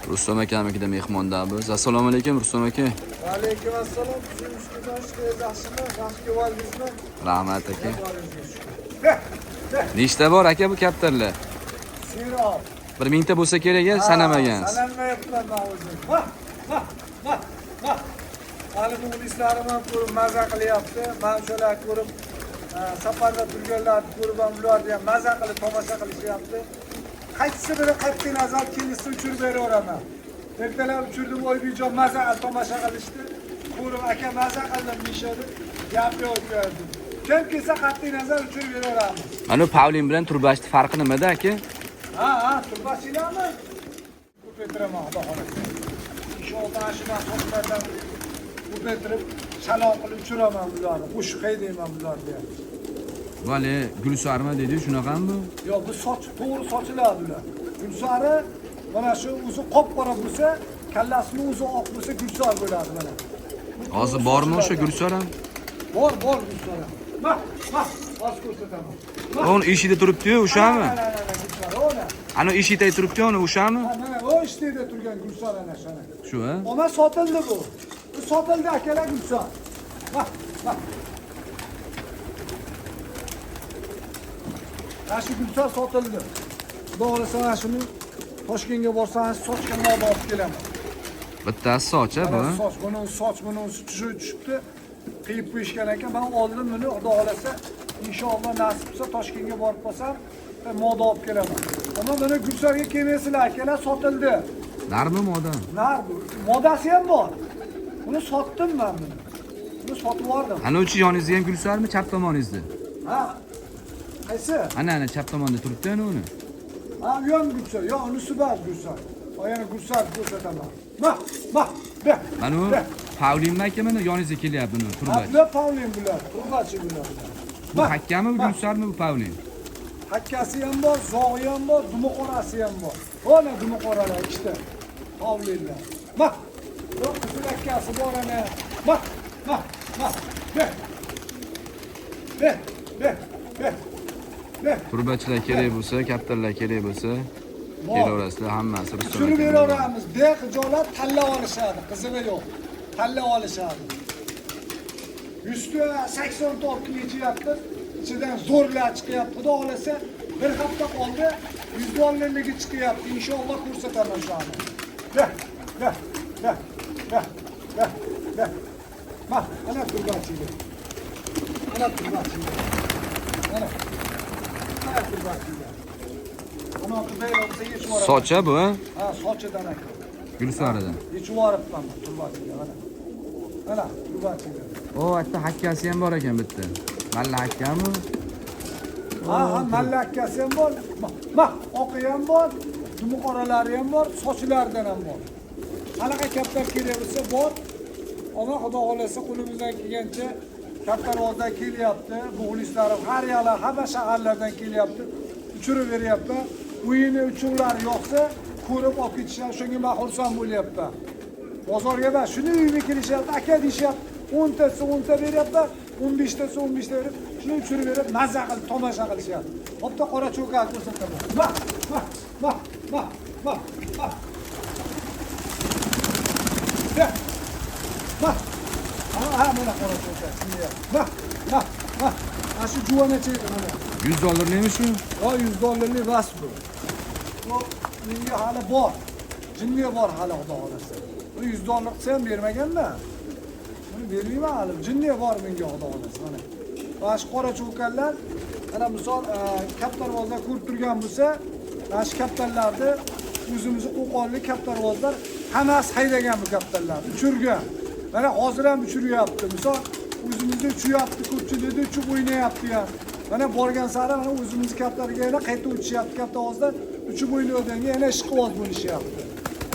Rustam akamikida mehmondamiz. Assalomu alaykum Rustam aka. Va alaykum assalom. Sizning ustidan yaxshimi? Yaxshi ko'rdingizmi? Rahmat aka. Nechta bor aka bu kaptarlar? Sirob. 1000 ta bo'lsa kerak, sanamagansiz. Sanalmayapman men o'zim. Hali muxlislarim ham ko'rib maza qilyapti. Men shular ko'rib safarda turganlarni ko'rib ham ularni ham maza qilib tomosha qilishyapti. Qaysi biri qat'iy nazar kelishsa uchirib beraveraman. Ertalab uchirdim, Oybijon maza tomosha qilishdi. Ko'rib aka maza qildim deyishadi. Gap yo'q derdi. Kim kelsa qat'iy nazar uchirib beraveramiz. Mana Pavlin bilan Turbashni farqi nimada aka? Ha, turbasilarmi? Ko'paytiraman, xudo xolasa. Inshaalloh ashuna to'xtatib, ko'paytirib, salom qilib uchiraman bularni. Qo'shiq haydayman bularga. Vale, Gulsarma dedi, shunaqami bu? Yo'q, bu soch, to'g'ri sochiladi ular. Gulsari mana shu o'zi qop-qora bo'lsa, kallasini o'zi oq bo'lsa gulsar bo'ladi mana. Hozir bormi o'sha Gulsar ham? Bor, gulsar. Hozir ko'rsataman. O'n eshikda turibdi-yu, o'shami? Gulsar, o'na. Ana eshikda turibdi, ona o'shami? Mana o eshikda turgan gulsar ana shana. Shu, ha? Ona sotildi bu. Bu sotildi akalar gulsar. Ashi gulsar sotildi. Xudo xolasa shuni Toshkentga borsangiz sochga olib kelaman. Bittasi soch, ha bu? Soch, buni tushibdi. Qiyib qo'yishgan ekan. Men oldim buni, Xudo xolasa inshaalloh nasib bo'lsa Toshkentga borib qolsam, moda olib kelaman. Ammo buni gulsarga kelmaysizlar akalar, sotildi. Narmi moda? Nar bu. Modasi ham bor. Buni sotdim men buni. Buni sotib oldim. Ana o'chi yoningizda ham Gulsarmi, chap tomoningizda? Ha. Qaysi? Ana chap tomonda turibdi ana uni. Ha, u ham gulsar. Yo, unisi bor gulsar. Yana gulsar ko'rsataman. Mana u Pavlin aka mana yoningizga kelyapti buni, Turbachi. Bu Pavlin bular, Turbachi bular. Bu hakkami bu Gulsarmi bu Pavlin? Hakkasi ham bor, zog'i ham bor, dumuqorasi ham bor. Ona dumuqoralar ikkita. Pavlinlar. Yo'q, qizil hakkasi bor ana. Turbachilar kerak bo'lsa, kaptarlar kerak bo'lsa, kelaverasizlar, hammasi Rustam. Tushirib beraveramiz. Behijolat tanlab olishadi, qizig'i yo'q. Tanlab olishadi. 100 ta 80 ta yechyapti. Ichidan zo'rlar chiqyapti. Xudo xolasa bir hafta qoldi, 100 dollarligi chiqyapti. Inshaalloh ko'rsataman shu ani. Ana turbachilar. Ana turbachilar. Ana turbachilar. Ana turbachilar yechib yuboradi. Socha bu, ha? Ha, sochidan aka. Gulsaridan. Yechib yuboribman turbachilar. Ana turbachilar. O, hatta hakkasi ham bor ekan bitta. Malla hakkami? Ha, malla hakkasi ham bor. Oqi ham bor, dumuqoralari ham bor, sochlaridan ham bor. Qanaqa kaptar kerak bo'lsa bor. Ona xudo xolasa qo'limizdan kelgancha kaptarvozdan kelyapti. Muxlislarim har yoqlar, hamma shaharlardan kelyapti. Uchirib beryapman. O'yini uchuvlar yo'qsa, ko'rib olib ketishadi. Shunga men xursand bo'lyapman. Bozorga emas, shuni uyga kelishyapti, aka deyishyapti. 10 tasi 10 ta beryapti, 15 tasi 15 ta berib, shuni uchirib berib, mazza qilib tomosha qilishyapti. Bo'pti, qora cho'ka ko'rsataman. Ha, mana qora cho'ka. Shu juvanacha edi mana. 100 dollarlimi shu? Yo, 100 dollarlik bas bu. Menga hali bor. Jinniga bor hali xudo xolasa. Bu 100 dollar qilsa ham bermaganman. Buni bermayman hali. Jinniga bor menga xudo xolasa mana. Va shu qora cho'kanlar, ana misol kaptarvozlar ko'rib turgan bo'lsa, mana shu kaptarlarni o'zimizni qo'qonlik kaptarvozlar hammasi haydagan bu kaptarlarni, uchirgan. Mana hozir ham uchiryapti. Misol o'zimizda uchyapti, ko'pchilikda uchib o'ynayapti ham. Mana borgan sari mana o'zimiz kaptarga yana qayta uchyapti, kaptarvozlar uchib o'ynayotganga yana ishqiboz bo'lishyapti.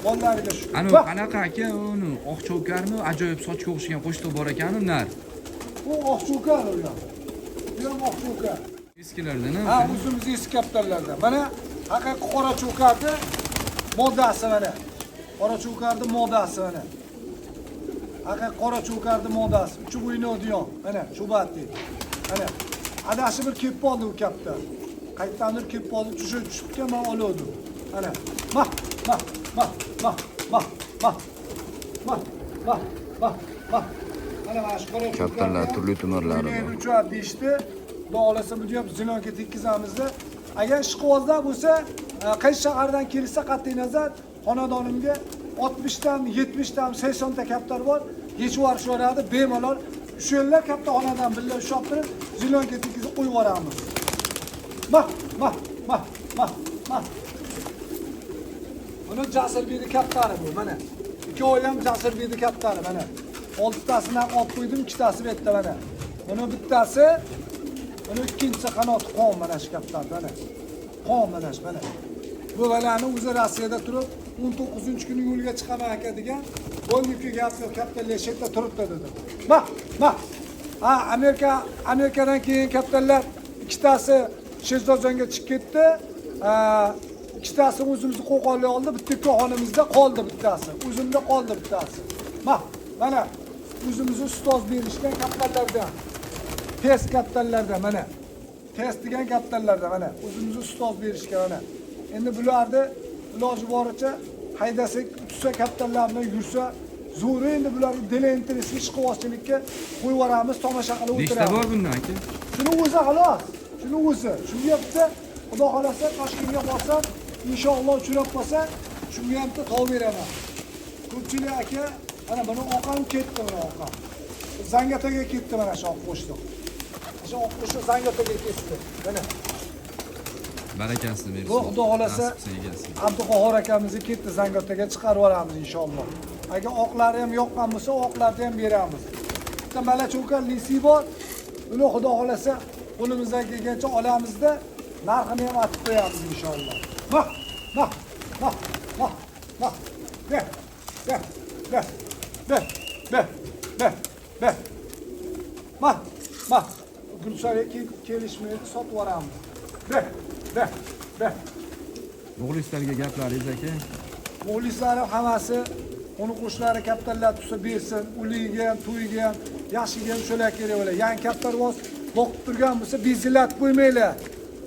Bolalarga shu. Ana qanaqa aka uni oq cho'karmi, ajoyib sochga o'xshagan qo'shti bor ekanmi, nar. Bu oqcho'kar u ham. Bu ham oqcho'kar. Eskilardan Ha, o'zimiz eski kaptarlardan. Mana haqiqiy qora cho'karni moddasi mana. Qora cho'karni moddasi mana. Haqiqiy qora cho'karni moddasi. Uchib o'ynaydigan. Mana cho'batdi. Mana adashib bir kelib qoldi u kaptar. Qayerdandir kelib qoldi, tushibdi, men oldim. Mana. Mah, mah, mah, mah, mah, mah. Mah, mah, mah, mah. Mana mana shu qora Kaptarlar turli tumarlari bor. Uchar deyishdi. Xudo xolasa buni ham zilonga tekkizamizda. Agar ishqibozlar bo'lsa, qaysi shahardan kelsa qat'iy nazar xonadonimga 60 dan, 70 dan, 80 ta kaptar bor. Yechib yuborishadi bemalol. Shu yerlar kaptaxonadan birga ushlab turib, zilonga tekkizib qo'yib yuboramiz. Mah, mah, mah, mah, mah. Buni Jasurbekning kaptari bu, mana. Ikkovi ham Jasurbekning kaptari, mana. 6 tasini ham olib qo'ydim, 2 tasi bu yerda mana. Buni bittasi, buni ikkinchisi qanoti qon mana shu kaptar, mana. Qon mana shu, mana. Bu valani o'zi Rossiyada turib, 19-kuni yo'lga chiqaman aka degan, bo'ldi gapni kaptarlar shetda turibdi dedi. Mah, mah. Ha, Amerikadan keyin kaptarlar ikkitasi Shezozonga chiqib ketdi. Ikkitasi o'zimizni qo'qonga oldi, bitta korxonamizda qoldi bittasi. O'zimda qoldi bittasi. Mah, mana o'zimizni ustoz berishgan kaptarlardan. Test kaptarlardan mana. Test degan kaptarlardan mana. O'zimizni ustoz berishgan mana. Endi bularni iloji boricha haydasak, tutsa kaptarlarni yursa, zo'ri endi bularni delentirishga, ishqibozchilikka qo'yib yuboramiz, tomosha qilib o'tiramiz. Nechta bor bundan aka? Shuni o'zi xolos. Shuni o'zi. Shunga bitta Xudo xolasa Toshkentga borsam, inshaalloh uchrab qolsa, shunga ham tov beraman. Ko'pchilik aka, mana buni oqam ketdi, mana oqam. Zangataga ketdi mana shu oq qo'shdi. Shu oq qo'shdi Zangataga ketdi. Mana. Barakasini bersin. Xudo xolasa Abduqahhor akamizni ketdi Zangataga chiqarib yuboramiz inshaalloh. Agar oqlari ham yoqqan bo'lsa, oqlarni ham beramiz. Bitta malacho'kar lisi bor. Uni Xudo xolasa qo'limizdan kelgancha olamizda, narxini ham aytib qo'yamiz inshaalloh. Mah, mah, mah, mah, mah. Be, be, be, be, be, be, be. Mah, mah. Gulsarga kelishmaydi, sotib yuboramiz. Be, be, be. Muxlislarga gaplaringiz aka? Muxlislari hammasi uni qo'shlari kaptarlar tutsa bersin, uliga ham, to'yiga ham, yaxshiga ham shular kerak bo'ladi. Yangi kaptarvoz boqib turgan bo'lsa, bezilat qo'ymanglar.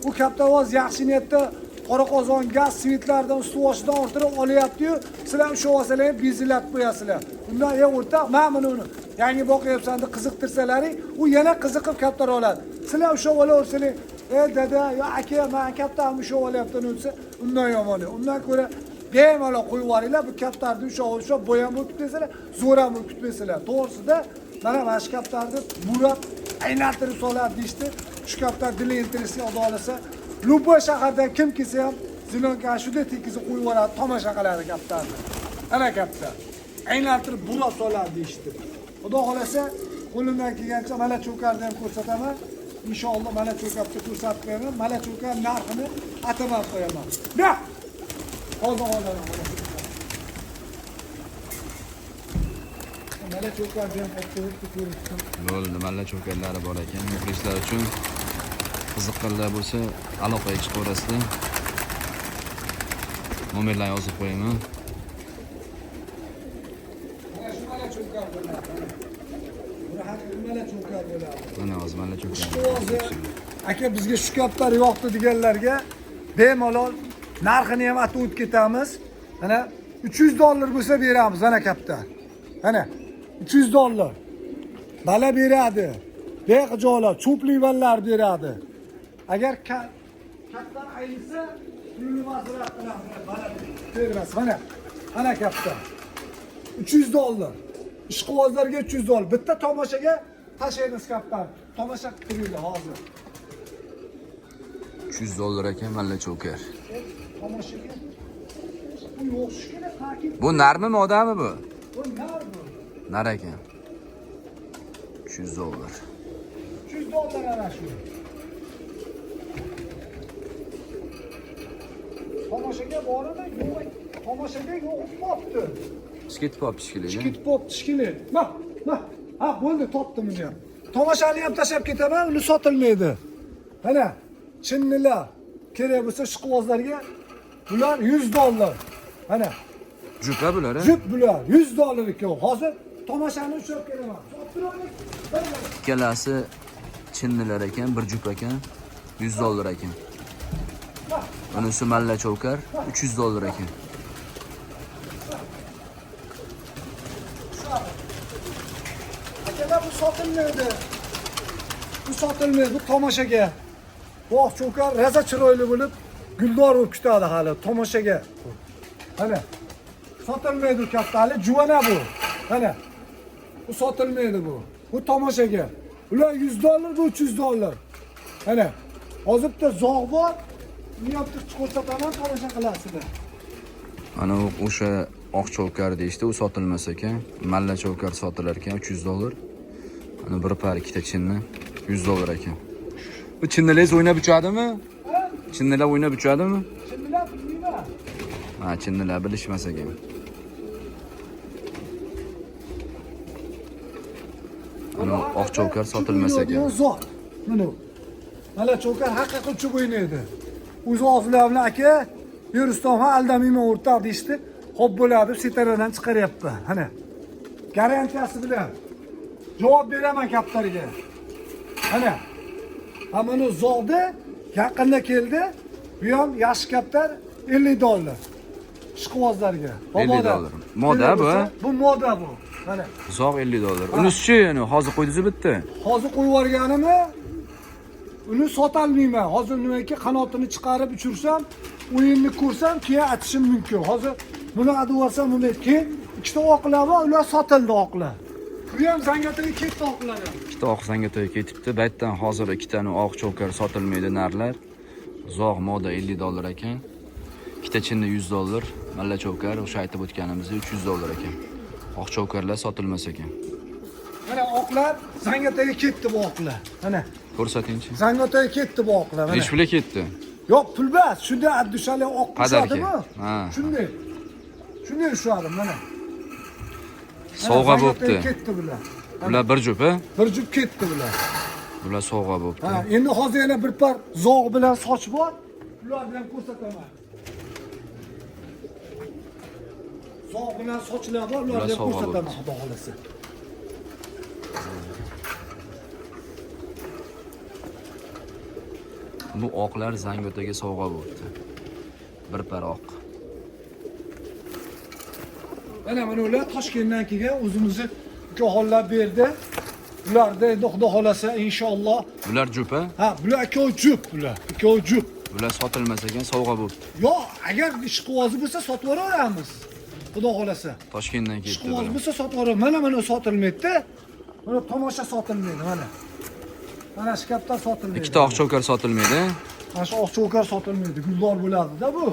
Bu kaptarvoz yaxshi niyatda qora qozon gaz svitlardan ustuvoshidan orttirib olyapti-yu, sizlar shu olsalaring bezilat qo'yasizlar. Undan o'rtoq, men uni yangi boqyapsan deb qiziqtirsalaring, u yana qiziqib kaptar oladi. Sizlar shu olaversalar, dada, yo aka, men kaptarni shu olyapman desa, undan yomon. Undan ko'ra bemalol qo'yib yuboringlar, bu kaptarni usho bo'yam bo'lib kutmaysizlar, zo'r ham bo'lib kutmaysizlar. To'g'risida mana shu kaptarni burab aylantirib soladi deyishdi. Shu kaptar dilentirishni Xudo xolasa, Luboy shahardan kim kelsa ham zilonga shunday tekizib qo'yib yuboradi, tomosha qiladi kaptarni. Ana kaptar. Aylantirib burab soladi deyishdi. Xudo xolasa, qo'limdan kelgancha malacho'karni ham ko'rsataman. İnşallah malacho'karni ko'rsatib qo'yaman. Malacho'kar narxini atamab qo'yaman. Da! Hozir olaman. Malacho'karni ham aytib ko'rishdim. Bo'ldi, malacho'karlari bor ekan. Muxlislar uchun qiziqqanlar bo'lsa, aloqaga chiqaverasizlar. Nomerlarni yozib qo'yaman. Mana shu malacho'kar bo'ladi. Buni haqiqiy malacho'kar bo'ladi. Mana hozir malacho'kar. Aka bizga shu kaptar yo'qdi deganlarga bemalol narxini ham aytib o'tib ketamiz. Mana $300 bo'lsa beramiz ana kaptar. Mana $300. Bala beradi. Beqijolar, cho'pli ballar beradi. Agar kaptar ayilsa, pulni masraf qilamiz. Bala bermas. Mana ana kaptar. $300. Ishqibozlarga $300. Bitta tomoshaga tashlaymiz kaptar. Tomosha qilib turinglar hozir. $300 ekan malacho'kar. Tomoshaga. Bu yo'qshigina ta'kid. Bu narmi modami bu? Bu nar bu. Nar ekan. $300. $300 ana shu. Tomoshaga boradi, yo'q. Tomoshaga yo'q qolibdi. Skit pop tishkili. Skit pop tishkili. Ha, bo'ldi, topdim uni ham. Tomoshani ham tashlab ketaman, uni sotilmaydi. Mana chinnilar kerak bo'lsa ishqibozlarga bular $100. Mana Jupa bular, ha? jup bular $100 ekan. Hozir tomoshani ushlab kelaman. Sottiraylik. Ikkalasi chinnilar ekan, bir jup ekan, $100 ekan. Bunisi malla chovkar, $300 ekan. Akalar bu sotilmaydi. Bu sotilmaydi, bu tomoshaga. Bu oqcho'kar raza chiroyli bo'lib, guldor bo'lib kutadi hali tomoshaga. Mana sotilmaydi katta, hali juvana bu. Mana bu sotilmaydi bu. Bu tomoshaga. Ular $100, bu $300. Mana hozir bitta zog' bor. Buni ham ko'rsataman, tomosha qilasizlar. Ana o'sha oq chovkar deyishdi, u sotilmas ekan. Malla chovkar sotilar ekan $300. Ana bir par ikkita chinni $100 ekan. Bu chinnilar o'ynab uchadimi? Chinnilar o'ynab uchadimi? Chinnilar bilmayman. Ha, chinnilar bilishmas ekan. Ana oq chovkar sotilmas ekan. Zot. Mana chovkar haqiqiy uchib o'ynaydi. O'zi og'izlar bilan aka, Yuruston ham aldamayman o'rtoq deyishdi. Xo'p bo'ladi, setaradan chiqaryapti. Mana garantiyasi bilan javob beraman kaptariga. Mana mana zog'da yaqinda keldi. Bu ham yaxshi kaptar $50. Ishqibozlarga. $50. Moda bu. Bu moda bu. Mana Zog' $50. Unisi-chi, yani hozir qo'ydingiz bitta. hozir qo'yib yuborganimni uni sotolmayman. Hozir nimaki qanotini chiqarib uchirsam, o'yinni ko'rsam, keyin atishim mumkin. Hozir buni adib olsam, buni keyin ikkita oqlar bor, ular sotildi oqlar. Bu ham Zangiotga ketdi oqlar ham. Ikkita oq Zangiotga ketibdi. Baytdan hozir ikkitani oq chovkar sotilmaydi narlar. Zog' moda $50 ekan. Ikkita chinni $100, malla chovkar o'sha aytib o'tganimizdek $300 ekan. Oq chovkarlar sotilmas ekan. Mana oqlar Zangiotga ketdi bu oqlar. Mana Ko'rsatingchi. Zangiotga ketdi bu oqlar. Mana. Nechi pulga ketdi? Yo'q, pul emas. Shunda addushali oq Qadarga? ushadimi? Shunday. Shunday ushadim mana. Sovg'a bo'pti. Ketdi bular. Bular bir jup, ha? Bir jup ketdi bular. Bular sovg'a bo'pti. Ha, endi hozir yana bir par zog' bilan soch bor. Ular bilan ko'rsataman. Zog' bilan sochlar bor, ular bilan ko'rsataman, xudo xolasa. Bu oqlar Zangiotaga sovg'a bo'pti. Bir par oq. Mana ular Toshkentdan kelgan, o'zimizni ukaxonlar berdi. Ularda endi xudo xolasa inshaalloh. Bular jup, ha? Ha, bular ikkovi jup bular. Ikkovi jup. Bular sotilmas ekan, sovg'a bo'pti. Yo'q, agar ishqibozi bo'lsa sotib yuboramiz. Xudo xolasa. Toshkentdan ketdi. Ishqiboz bo'lsa sotib yuboramiz. Mana sotilmaydi-da. Mana tomosha sotilmaydi, mana. Mana shu kaptar sotilmaydi. Ikkita oq chovkar sotilmaydi. Mana shu oq chovkar sotilmaydi. Guldor bo'ladi-da bu.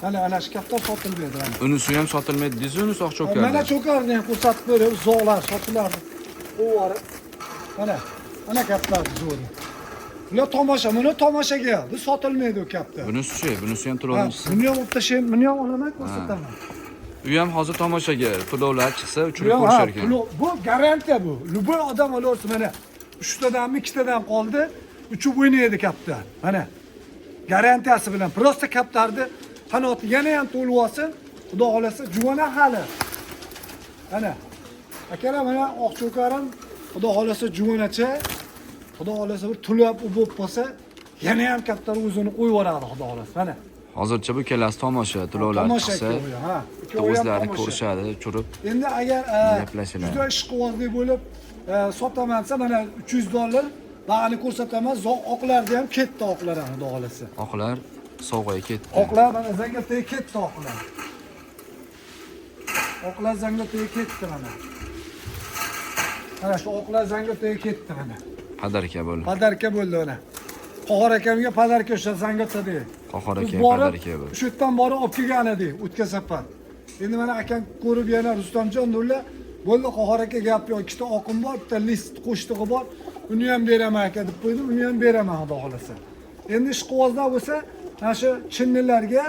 Mana shu kaptar sotilmaydi. Unisi ham sotilmaydi deysiz, unisi oq chovkar. Mana cho'karni ham ko'rsatib berib, zog'lar sotiladi. O'varib. Mana kaptar zo'r. Bular tomosha, buni tomoshaga, bu sotilmaydi u kaptar. Bunisi-chi, bunisi ham to'lovmisiz. Buni ham o'tashim, buni ham olaman, ko'rsataman. U ham hozir tomoshaga to'lovlar chiqsa, uchirib ko'rishar ekan. Bu garantiya bu. Luboy odam olaversa, mana 3 tadanmi, 2 tadan qoldi, uchib o'ynaydi kaptar. Mana garantiyasi bilan. Prosta kaptarni qanoti yana ham to'lib olsin, xudo xolasa juvona hali. Mana akalar, mana oq cho'karim, xudo xolasa juvonacha, xudo xolasa bir tulab bo'lib qolsa, yana ham kaptar o'zini qo'yib yuboradi, xudo xolasa. Mana Hozircha bu kelasi tomosha, to'lovlar chiqsa, o'zlari ko'rishadi, uchirib. Endi agar gaplashiladi. juda ishqibozlik bo'lib sotaman desa, mana $300 bag'ini ko'rsataman, oqlarni ham ketdi oqlar ham, xudo xolasa. Oqlar sovg'aga ketdi. Oqlar mana Zangiotga ketdi oqlar. Oqlar Zangiotga ketdi mana. Mana shu oqlar Zangiotga ketdi mana. Padarka bo'ldi. Padarka bo'ldi mana. Qohor akamga padarka o'sha Zangiotda deydi. Qohor aka padarka bo'ldi. Shu yerdan borib olib kelgan edi, o'tgan safar. Endi mana akam ko'rib yana Rustamjon Nurlar, bo'ldi Qohor aka gap yo'q, ikkita oqim bor, bitta list qo'shtig'i bor. Uni ham beraman aka deb qo'ydim, uni ham beraman, xudo xolasa. Endi ishqibozlar bo'lsa, mana shu chinnilarga,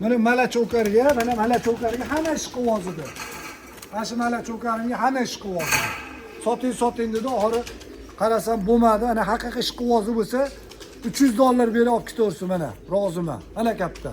mana mala cho'karga, mana mala cho'karga hamma ishqibozidir. Mana shu mala cho'karimga hamma ishqibozidir. Soting dedi, oxiri qarasam bo'lmadi. Ana haqiqiy ishqivozi bo'lsa $300 berib olib ketaversin mana. Roziman. Ana katta.